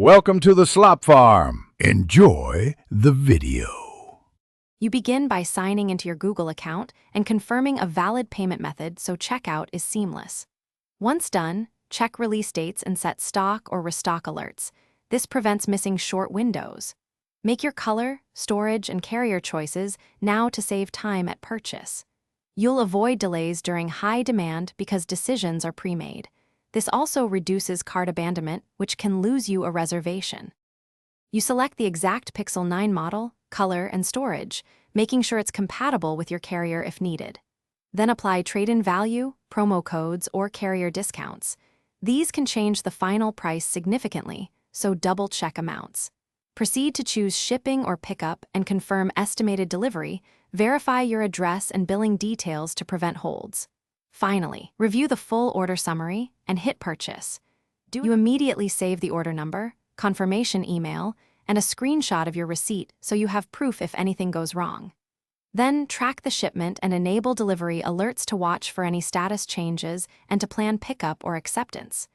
Welcome to the Slop Farm. Enjoy the video. You begin by signing into your Google account and confirming a valid payment method so checkout is seamless. Once done, check release dates and set stock or restock alerts. This prevents missing short windows. Make your color, storage, and carrier choices now to save time at purchase. You'll avoid delays during high demand because decisions are pre-made. This also reduces cart abandonment, which can lose you a reservation. You select the exact Pixel 9 model, color, and storage, making sure it's compatible with your carrier if needed. Then apply trade-in value, promo codes, or carrier discounts. These can change the final price significantly, so double-check amounts. Proceed to choose shipping or pickup and confirm estimated delivery. Verify your address and billing details to prevent holds. Finally, review the full order summary and hit purchase. You immediately save the order number, confirmation email, and a screenshot of your receipt so you have proof if anything goes wrong. Then track the shipment and enable delivery alerts to watch for any status changes and to plan pickup or acceptance.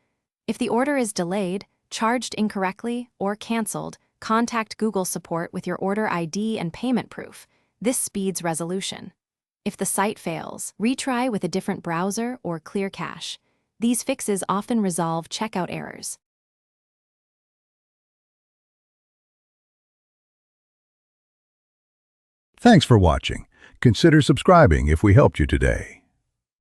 If the order is delayed, charged incorrectly, or canceled, contact Google support with your order ID and payment proof. This speeds resolution. If the site fails, retry with a different browser or clear cache. These fixes often resolve checkout errors. Thanks for watching. Consider subscribing if we helped you today.